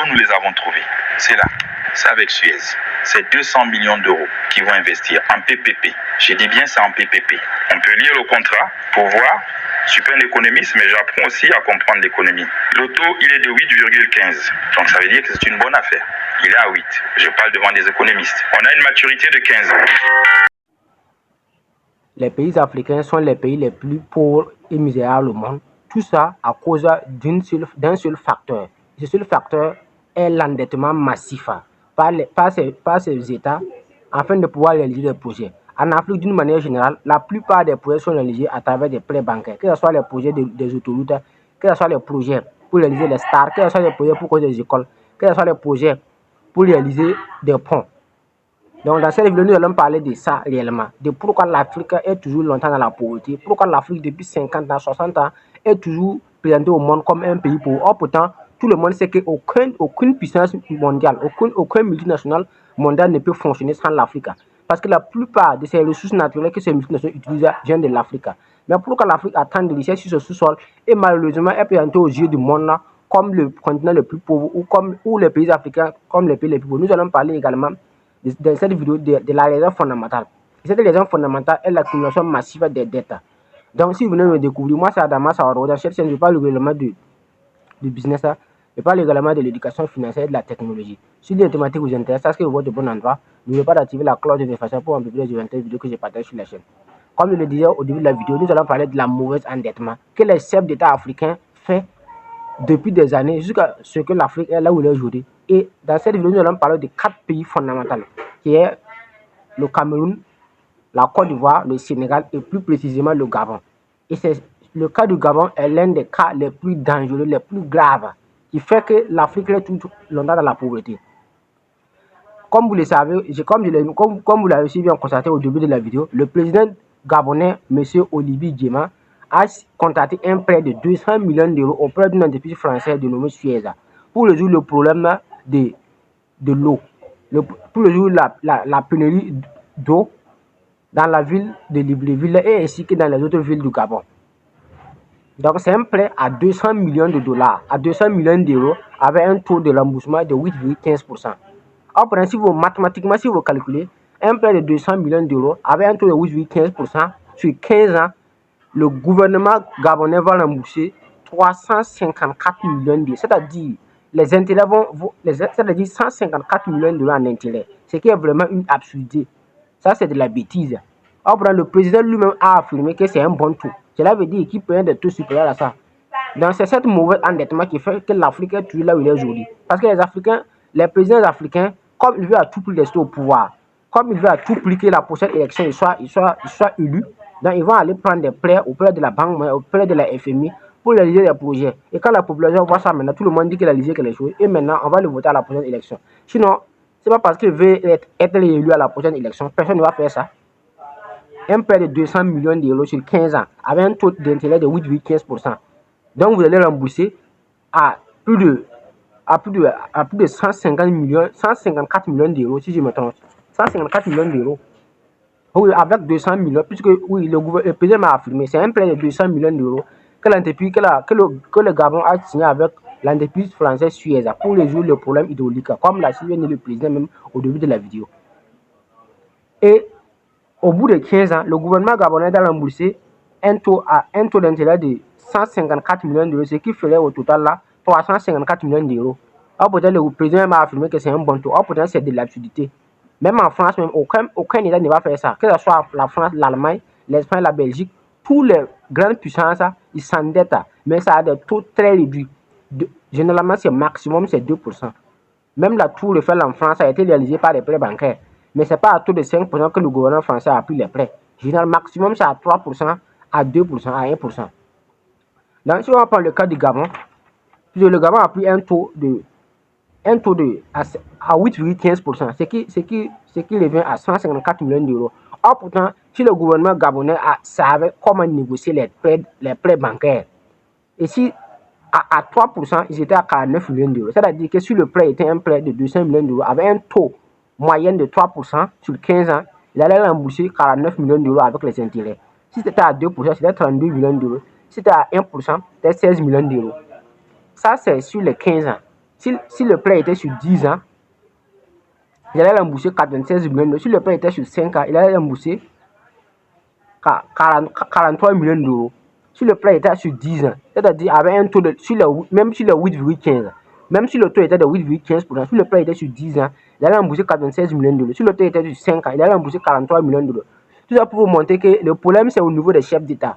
d'où nous les avons trouvés? C'est là, c'est avec Suez. C'est 200 millions d'euros qu'ils vont investir en PPP. Je dis bien c'est en PPP. On peut lire le contrat pour voir. Je suis pas un économiste, mais j'apprends aussi à comprendre l'économie. Le taux, il est de 8,15. Donc ça veut dire que c'est une bonne affaire. Il est à 8. Je parle devant des économistes. On a une maturité de 15 ans. Les pays africains sont les pays les plus pauvres et misérables au monde. Tout ça à cause d'un seul facteur. Ce seul facteur est l'endettement massif par ces États afin de pouvoir réaliser des projets. En Afrique, d'une manière générale, la plupart des projets sont réalisés à travers des prêts bancaires, que ce soit les projets des autoroutes, que ce soit les projets pour réaliser les stars, que ce soit les projets pour construire des écoles, que ce soit les projets pour réaliser des ponts. Donc dans cette vidéo, nous allons parler de ça réellement, de pourquoi l'Afrique est toujours longtemps dans la pauvreté, pourquoi l'Afrique depuis 50 ans, 60 ans est toujours présentée au monde comme un pays pauvre. Or pourtant, tout le monde sait qu'aucune puissance mondiale, aucun multinational mondial ne peut fonctionner sans l'Afrique. Parce que la plupart de ces ressources naturelles que ces multinationales utilisent viennent de l'Afrique. Mais pourquoi l'Afrique a tant de richesses sur ce sous-sol et malheureusement est présentée aux yeux du monde comme le continent le plus pauvre ou les pays africains comme les pays les plus pauvres. Nous allons parler également dans cette vidéo de la raison fondamentale. Et cette raison fondamentale est l'accumulation massive des dettes. Donc si vous venez me découvrir, moi c'est Adama Sawaro. Dans cette chaîne, je parle également du business, je parle également de l'éducation financière et de la technologie. Si les thématiques vous intéressent, sachez que vous êtes au bon endroit. N'oubliez pas d'activer la cloche de notification pour en plus des vidéos que je partage sur la chaîne. Comme je le disais au début de la vidéo, nous allons parler de la mauvaise endettement que les chefs d'État africains font depuis des années jusqu'à ce que l'Afrique est là où elle est aujourd'hui. Et dans cette vidéo, nous allons parler de 4 pays fondamentaux, qui est le Cameroun, la Côte d'Ivoire, le Sénégal et plus précisément le Gabon. Et le cas du Gabon est l'un des cas les plus dangereux, les plus graves, qui fait que l'Afrique est tout longtemps dans la pauvreté. Comme vous le savez, comme vous l'avez aussi bien constaté au début de la vidéo, le président gabonais, M. Olivier Guéma, a contacté un prêt de 200 millions d'euros auprès d'une entreprise française dénommée Suez pour résoudre le problème de l'eau, pour résoudre la pénurie d'eau dans la ville de Libreville et ainsi que dans les autres villes du Gabon. Donc c'est un prêt à 200 millions de dollars, à 200 millions d'euros avec un taux de remboursement de 8,15%. En principe, mathématiquement, si vous calculez, un prêt de 200 millions d'euros avec un taux de 8,15% sur 15 ans, le gouvernement gabonais va rembourser 354 millions d'euros. C'est-à-dire, les intérêts c'est-à-dire 154 millions d'euros en intérêt. Ce qui est vraiment une absurdité. Ça, c'est de la bêtise. Or, le président lui-même a affirmé que c'est un bon taux. Cela veut dire qu'il peut des taux supérieurs à ça. Donc, c'est cette mauvaise endettement qui fait que l'Afrique est toujours là où il est aujourd'hui. Parce que les présidents africains, comme ils veulent à tout prix rester au pouvoir, comme ils veulent à tout prix que la prochaine élection il soit élu, donc ils vont aller prendre des prêts auprès de la banque, auprès de la FMI pour réaliser des projets. Et quand la population voit ça maintenant, tout le monde dit qu'il a réalisé quelque chose et maintenant on va le voter à la prochaine élection. Sinon, c'est pas parce qu'il veut être élu à la prochaine élection, personne ne va faire ça. Un prêt de 200 millions d'euros sur 15 ans avec un taux d'intérêt de 8,15%. Donc vous allez rembourser à plus de 154 millions d'euros, si je me trompe. 154 millions d'euros. Oui, avec 200 millions, puisque oui, le président m'a affirmé, c'est un prêt de 200 millions d'euros que le Gabon a signé avec l'entreprise française Suez pour résoudre le problème hydraulique, comme l'a signé le président même au début de la vidéo. Et au bout de 15 ans, le gouvernement gabonais a remboursé un taux d'intérêt de 154 millions d'euros, ce qui ferait au total là 354 millions d'euros. Or, peut-être le président m'a affirmé que c'est un bon taux. Or, peut-être c'est de l'absurdité. Même en France, même, aucun État ne va faire ça. Que ce soit la France, l'Allemagne, l'Espagne, la Belgique, tous les grandes puissances, ils s'endettent. Mais ça a des taux très réduits. Généralement, c'est maximum, c'est 2%. Même la tour Eiffel en France a été réalisée par des prêts bancaires. Mais ce n'est pas à taux de 5% que le gouvernement français a pris les prêts. Généralement, maximum, c'est à 3%, à 2%, à 1%. Donc, si on prend le cas du Gabon, le Gabon a pris un taux à 8,15%, ce qui revient à 154 millions d'euros. Or, pourtant, si le gouvernement gabonais savait comment négocier les prêts bancaires, et si à 3%, ils étaient à 49 millions d'euros. C'est-à-dire que si le prêt était un prêt de 200 millions d'euros avec un taux moyen de 3% sur 15 ans, il allait rembourser 49 millions d'euros avec les intérêts. Si c'était à 2%, c'était 32 millions d'euros. Si c'était à 1%, c'était 16 millions d'euros. Ça, c'est sur les 15 ans. Si le prêt était sur 10 ans, il allait rembourser 96 millions d'euros. Si le prêt était sur 5 ans, il allait rembourser 43 millions d'euros. Si le prêt était sur 10 ans, c'est-à-dire avec un taux de, même sur le 8,15, même si le taux était de 8,15%, si le prêt était sur 10 ans, il allait rembourser 96 millions d'euros. Si le taux était sur 5 ans, il allait rembourser 43 millions d'euros. Tout ça pour vous montrer que le problème, c'est au niveau des chefs d'État.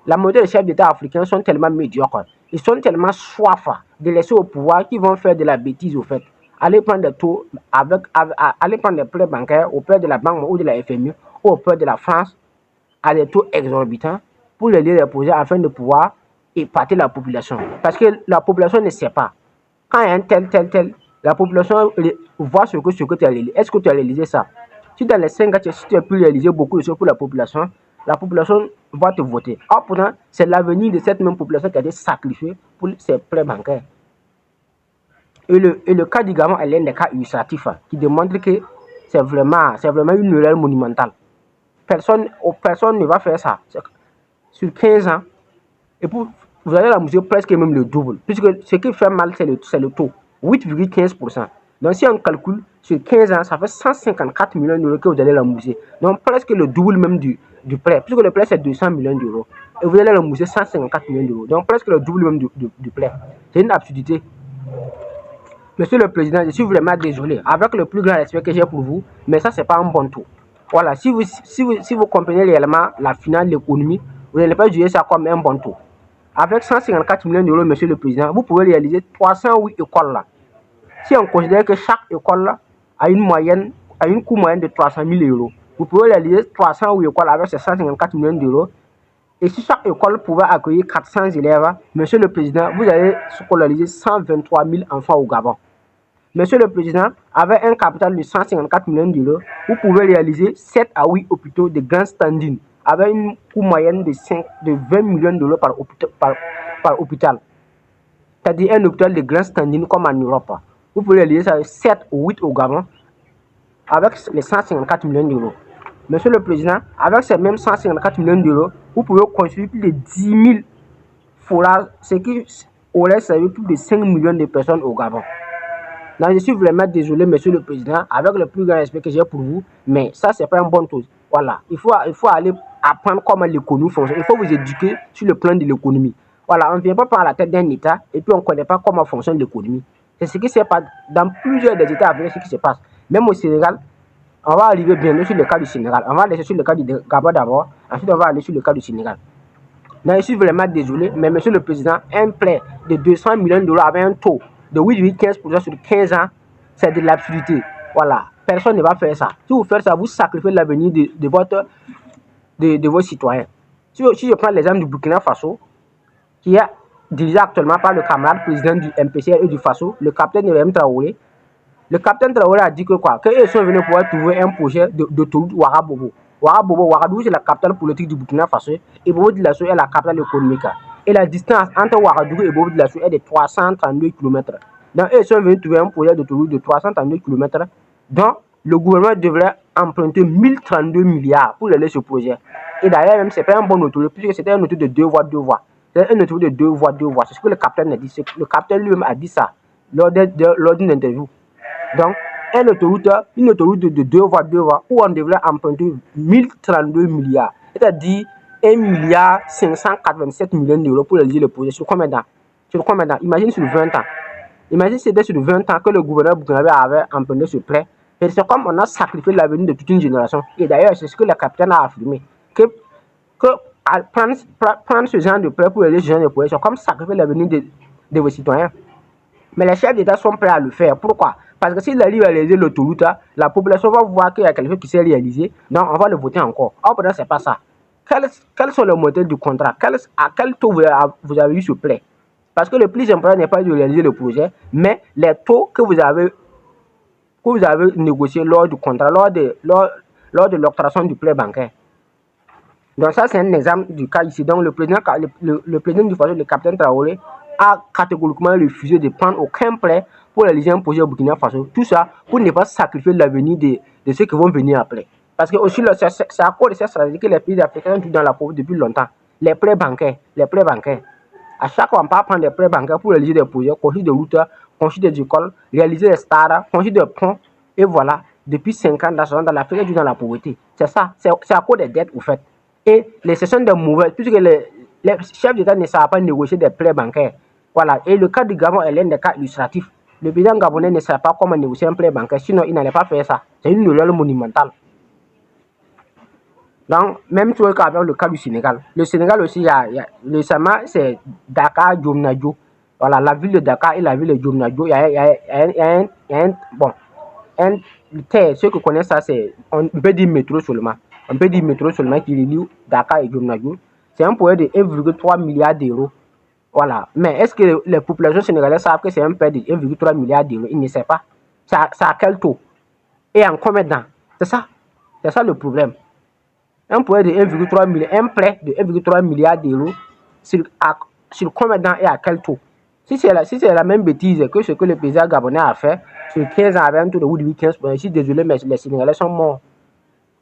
La majorité des chefs d'État africains sont tellement médiocres, ils sont tellement soif de laisser au pouvoir qu'ils vont faire de la bêtise au fait. Aller prendre des taux, aller prendre des prêts bancaires auprès de la banque ou de la FMI ou auprès de la France à des taux exorbitants pour les projets afin de pouvoir épater la population. Parce que la population ne sait pas. Quand il y a un tel, la population voit ce que tu as réalisé. Est-ce que tu as réalisé ça? Si dans les 5 ans, si tu as pu réaliser beaucoup de choses pour la population va te voter. Or, pourtant, c'est l'avenir de cette même population qui a été sacrifiée pour ces prêts bancaires. Et le cas du Gabon est l'un des cas illustratifs qui démontre que c'est vraiment une erreur monumentale. Personne ne va faire ça. Sur 15 ans, et vous allez rembourser presque même le double. Puisque ce qui fait mal, c'est le taux. 8,15%. Donc si on calcule sur 15 ans, ça fait 154 millions d'euros que vous allez rembourser. Donc presque le double même du prêt. Puisque le prêt c'est 200 millions d'euros. Et vous allez rembourser 154 millions d'euros. Donc presque le double même du prêt. C'est une absurdité. Monsieur le Président, je suis vraiment désolé. Avec le plus grand respect que j'ai pour vous, mais ça c'est pas un bon taux. Voilà, si vous comprenez réellement la finance de l'économie, vous n'allez pas juger ça comme un bon taux. Avec 154 millions d'euros, Monsieur le Président, vous pouvez réaliser 308 écoles là. Si on considère que chaque école là a une coût moyenne de 300 000 euros, vous pouvez réaliser 308 écoles avec ces 154 millions d'euros. Et si chaque école pouvait accueillir 400 élèves, Monsieur le Président, vous allez scolariser 123 000 enfants au Gabon. Monsieur le Président, avec un capital de 154 millions d'euros, vous pouvez réaliser 7 à 8 hôpitaux de grand standing avec une coût moyenne de 20 millions d'euros par hôpital. C'est-à-dire un hôpital de grand standing comme en Europe. Vous pouvez réaliser ça 7 ou 8 au Gabon avec les 154 millions d'euros. Monsieur le Président, avec ces mêmes 154 millions d'euros, vous pouvez construire plus de 10 000 forages, ce qui aurait servi plus de 5 millions de personnes au Gabon. Donc, je suis vraiment désolé, Monsieur le Président, avec le plus grand respect que j'ai pour vous, mais ça, c'est pas une bonne chose. Voilà, il faut aller apprendre comment l'économie fonctionne. Il faut vous éduquer sur le plan de l'économie. Voilà, on ne vient pas prendre la tête d'un État et puis on ne connaît pas comment fonctionne l'économie. C'est ce qui se passe dans plusieurs des États africains, ce qui se passe. Même au Sénégal, on va arriver bientôt sur le cas du Sénégal. On va aller sur le cas du Gabon d'abord, ensuite on va aller sur le cas du Sénégal. Donc, je suis vraiment désolé, mais Monsieur le Président, un prêt de 200 millions d'euros avec un taux de 8,15% sur 15 ans, c'est de l'absurdité. Voilà, personne ne va faire ça. Si vous faites ça, vous sacrifiez l'avenir de vos citoyens. Si je prends l'exemple du Burkina Faso, qui est dirigé actuellement par le camarade président du MPCR et du Faso, le capitaine Ibrahim Traoré. Le capitaine Traoré a dit que quoi? Qu'ils sont venus pouvoir trouver un projet d'autoroute Ouagadougou. Ouagadougou, c'est la capitale politique du Burkina Faso et Bobo Dioulasso est la capitale économique. Et la distance entre Ouagadougou et Bobo Dioulasso est de 332 km. Donc, ils sont venus trouver un projet d'autoroute de 332 km dont le gouvernement devrait emprunter 1032 milliards pour aller sur ce projet. Et d'ailleurs, même, ce n'est pas un bon autoroute, puisque c'était un autoroute de 2 voies, 2 voies. C'est un autoroute de 2 voies, 2 voies. C'est ce que le capitaine a dit. Le capitaine lui-même a dit ça lors d'une interview. Donc, une autoroute de 2 voies, 2 voies, où on devrait emprunter 1032 milliards. C'est-à-dire 1 milliard 587 millions d'euros pour réaliser le projet. Sur combien d'ans? Imagine sur 20 ans. Imagine si c'était sur 20 ans que le gouverneur burkinabé avait emprunté ce prêt. Et c'est comme on a sacrifié l'avenir de toute une génération. Et d'ailleurs, c'est ce que le capitaine a affirmé. Que prendre ce genre de prêt pour réaliser ce genre de projet, c'est comme sacrifier l'avenir de vos citoyens. Mais les chefs d'État sont prêts à le faire. Pourquoi? Parce que s'il arrive à réaliser l'autoroute, la population va voir qu'il y a quelque chose qui s'est réalisé. Donc, on va le voter encore. Or, pourtant, ce n'est pas ça. Quels sont les modèles du contrat? À quel taux vous avez eu ce prêt? Parce que le plus important n'est pas de réaliser le projet, mais les taux que vous avez négociés lors du contrat, lors de l'octroyation du prêt bancaire. Donc ça, c'est un exemple du cas ici. Donc le président du Faso, le capitaine Traoré, a catégoriquement refusé de prendre aucun prêt pour réaliser un projet au Burkina Faso. Tout ça pour ne pas sacrifier l'avenir de ceux qui vont venir après. Parce que aussi, c'est à cause de cette stratégie que les pays africains sont dans la pauvreté depuis longtemps. Les prêts bancaires. À chaque fois, on peut prendre des prêts bancaires pour réaliser des projets, construire des routes, construire des écoles, réaliser des stades, construire des ponts. Et voilà, depuis 5 ans, dans l'Afrique est dans la pauvreté. C'est ça, c'est à cause des dettes, au fait. Et les sessions de mauvaises, puisque les chefs d'État ne savent pas négocier des prêts bancaires. Voilà, et le cas du Gabon est l'un des cas illustratifs. Le président gabonais ne sait pas comment négocier un prêt bancaire, sinon il n'allait pas faire ça. C'est une erreur monumentale. Donc, même chose qu'avec le cas du Sénégal. Le Sénégal aussi, récemment, c'est Dakar, Diomnadio. Voilà, la ville de Dakar et la ville de Diomnadio, il y a un terre, ceux qui connaissent ça, on peut dire métro seulement. On peut dire métro seulement qui relie Dakar et Diomnadio. C'est un projet de 1,3 milliard d'euros. Voilà. Mais est-ce que les populations sénégalaises savent que c'est un prêt de 1,3 milliard d'euros? Ils ne savent pas. Ça à quel taux? Et en combien de temps? C'est ça. C'est ça le problème. Un prêt de 1,3 milliard d'euros sur combien de temps et à quel taux? Si c'est la même bêtise que ce que le président gabonais a fait sur 15 ans avec un taux de 15%, je suis désolé, mais les Sénégalais sont morts.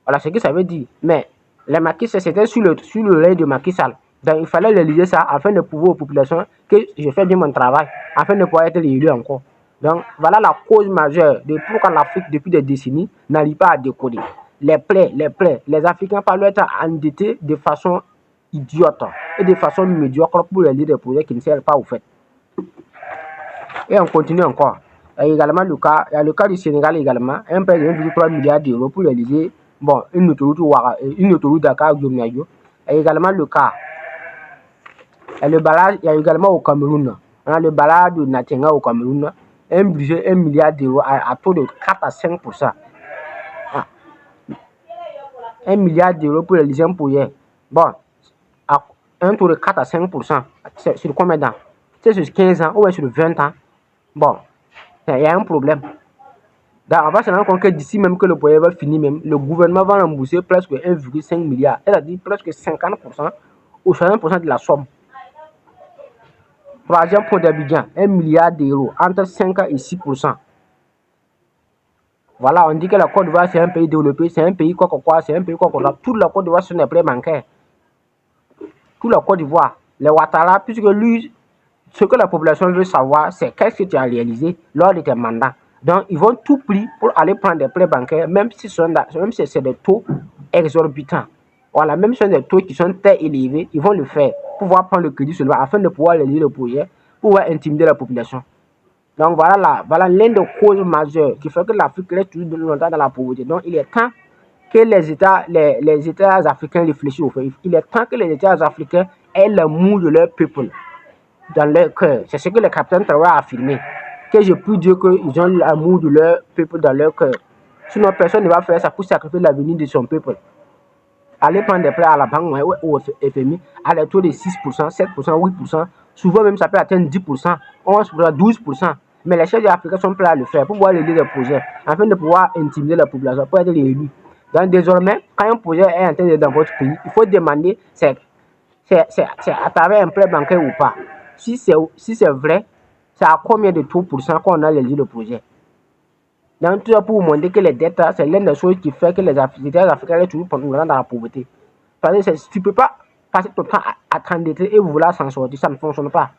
Voilà ce que ça veut dire. Mais les Macky Sall, c'était sur le règne de Macky Sall. Donc il fallait réaliser ça afin de prouver aux populations que je fais bien mon travail, afin de pouvoir être élu encore. Donc voilà la cause majeure de pourquoi l'Afrique, depuis des décennies, n'arrive pas à décoller. Les plaies, les Africains parlent être endettés de façon idiote et de façon médiocre pour réaliser des projets qui ne servent pas au fait. Et on continue encore. Il y a également le cas du Sénégal également, un prêt de 1,3 milliard d'euros pour réaliser une autoroute Dakar-Diomniadio. Il y a également le cas. Il y a également au Cameroun. On a le barrage de Natenga au Cameroun, un budget 1 milliard d'euros à taux de 4 à 5%. 1 milliard d'euros pour réaliser un projet. À un taux de 4 à 5%. C'est sur combien de temps? C'est sur 15 ans ou sur 20 ans? Il y a un problème. Donc, on va se rendre compte que d'ici même que le projet va finir, même, le gouvernement va rembourser presque 1,5 milliard, c'est-à-dire presque 50% ou 60% de la somme. Troisième point d'Abidjan, 1 milliard d'euros, entre 5 et 6%. Voilà, on dit que la Côte d'Ivoire c'est un pays développé, c'est un pays quoi, c'est un pays quoi. Tout la Côte d'Ivoire sont des prêts bancaires. Tout la Côte d'Ivoire, les Ouattara, puisque lui, ce que la population veut savoir, c'est qu'est-ce que tu as réalisé lors de tes mandats. Donc, ils vont tout prix pour aller prendre des prêts bancaires, même si c'est des taux exorbitants. Voilà, même si c'est des taux qui sont très élevés, ils vont le faire pour pouvoir prendre le crédit seulement afin de pouvoir réaliser le projet, pour pouvoir intimider la population. Donc, voilà l'une des causes majeures qui fait que l'Afrique reste toujours longtemps dans la pauvreté. Donc, il est temps que les États africains réfléchissent au fait. Il est temps que les États africains aient l'amour de leur peuple dans leur cœur. C'est ce que le capitaine Traoré a affirmé. Que je peux dire qu'ils ont l'amour de leur peuple dans leur cœur. Sinon, personne ne va faire ça pour sacrifier l'avenir de son peuple. Aller prendre des prêts à la banque ou au FMI à des taux de 6%, 7%, 8%. Souvent même, ça peut atteindre 10%, 11%, 12%. Mais les chefs africains sont prêts à le faire pour pouvoir aider des projets, afin de pouvoir intimider la population, pour être élus. Donc désormais, quand un projet est en train d'être dans votre pays, il faut demander c'est à travers un prêt bancaire ou pas. Si c'est vrai, c'est à combien de taux pour cent qu'on a réalisé le projet. Donc tout ça pour vous montrer que les dettes, c'est l'une des choses qui fait que les États africains sont toujours pendant dans la pauvreté. Parce que tu ne peux pas passer ton temps à t'endetter et vouloir s'en sortir, ça ne fonctionne pas.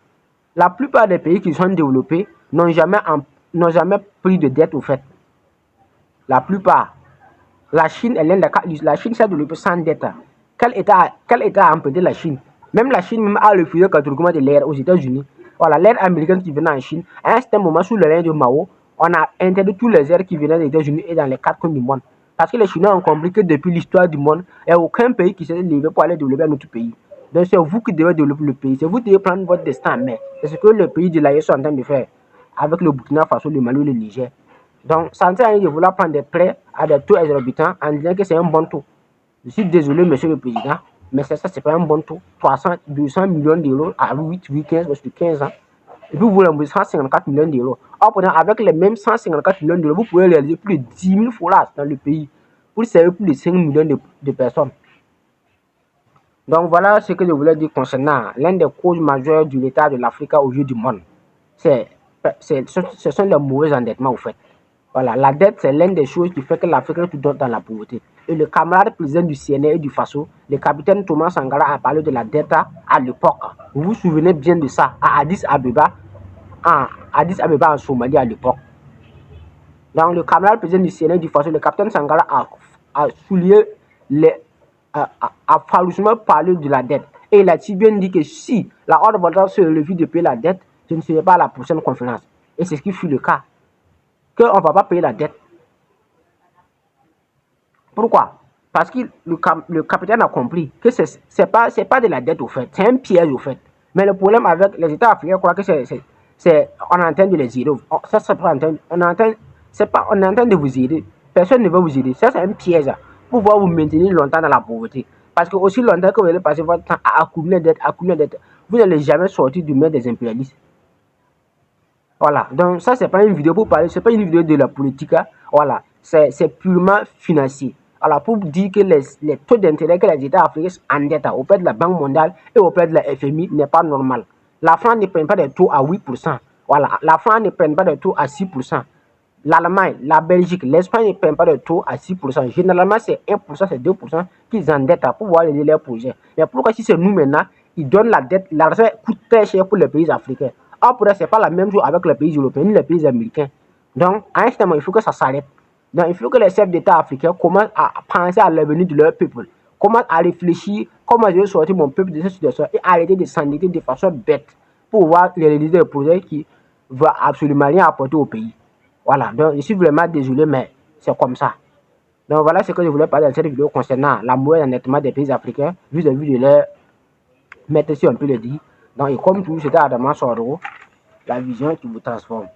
La plupart des pays qui sont développés n'ont jamais pris de dette au fait. La plupart. La Chine est l'un des cas. La Chine s'est développée sans dette. Quel État a emprunté la Chine? Même la Chine a refusé catégoriquement de l'aide aux États-Unis. Voilà, l'aide américaine qui venait en Chine. À un certain moment, sous le règne de Mao, on a interdit tous les aides qui venaient des États-Unis et dans les 4 coins du monde. Parce que les Chinois ont compris que depuis l'histoire du monde, il n'y a aucun pays qui s'est levé pour aller développer un autre pays. Donc c'est vous qui devez développer le pays. C'est vous qui devez prendre votre destin en main. C'est ce que le pays de l'AES sont en train de faire avec le Burkina Faso, le Mali, le Niger. Donc, ça ne sert à rien de vouloir prendre des prêts à des taux exorbitants en disant que c'est un bon taux. Je suis désolé, monsieur le président, mais ça, c'est pas un bon taux. 200 millions d'euros à 8, 15, parce que 15 ans. Et puis, vous remboursez 154 millions d'euros. Or, avec les mêmes 154 millions d'euros, vous pouvez réaliser plus de 10 000 forages dans le pays pour servir plus de 5 millions de personnes. Donc, voilà ce que je voulais dire concernant l'une des causes majeures de l'état de l'Afrique au vu du monde. Ce sont les mauvais endettements, au fait. Voilà, la dette, c'est l'une des choses qui fait que l'Afrique est tout dans la pauvreté. Et le camarade président du CNR et du FASO, le capitaine Thomas Sankara, a parlé de la dette à l'époque. Vous vous souvenez bien de ça, à Addis Abeba. à Addis Abeba en Somalie à l'époque. Donc le camarade président du Sénat du Faso, le capitaine Sangara, a souligné a farouchement parlé de la dette. Et il a si bien dit que si la Horde volontaire se refuse de payer la dette, je ne serai pas à la prochaine conférence. Et c'est ce qui fut le cas. Qu'on ne va pas payer la dette. Pourquoi? Parce que le capitaine a compris que c'est pas de la dette au fait, c'est un piège au fait. Mais le problème avec les États africains, je crois que on est en train de les aider. Ça, c'est pas on est en train de vous aider. Personne ne va vous aider. Ça, c'est un piège pour pouvoir vous maintenir longtemps dans la pauvreté. Parce que aussi longtemps que vous allez passer votre temps à accumuler dette, vous n'allez jamais sortir du main des impérialistes. Voilà. Donc ça, c'est pas une vidéo pour parler, c'est pas une vidéo de la politique. Voilà. C'est purement financier. Alors, pour dire que les taux d'intérêt que les États africains endettent auprès de la Banque mondiale et auprès de la FMI n'est pas normal. La France ne prend pas des taux à 8%. Voilà. La France ne prend pas des taux à 6%. L'Allemagne, la Belgique, l'Espagne ne prennent pas de taux à 6%. Généralement, c'est 1%, c'est 2% qu'ils endettent pour pouvoir aider leurs projets. Mais pourquoi si c'est nous maintenant, ils donnent la dette, l'argent coûte très cher pour les pays africains. Or, pour eux, ce n'est pas la même chose avec les pays européens ni les pays américains. Donc, à un instant, il faut que ça s'arrête. Donc, il faut que les chefs d'État africains commencent à penser à l'avenir de leur peuple. Commencent à réfléchir comment je vais sortir mon peuple de cette situation et arrêter de s'endetter de façon bête pour pouvoir réaliser des projets qui vont absolument rien apporter au pays. Voilà, donc je suis vraiment désolé, mais c'est comme ça. Donc voilà ce que je voulais parler dans cette vidéo concernant la mauvaise endettement des pays africains vis-à-vis de leur maître, si on peut le dire. Donc, et comme tout, c'était Adama Soro, la vision qui vous transforme.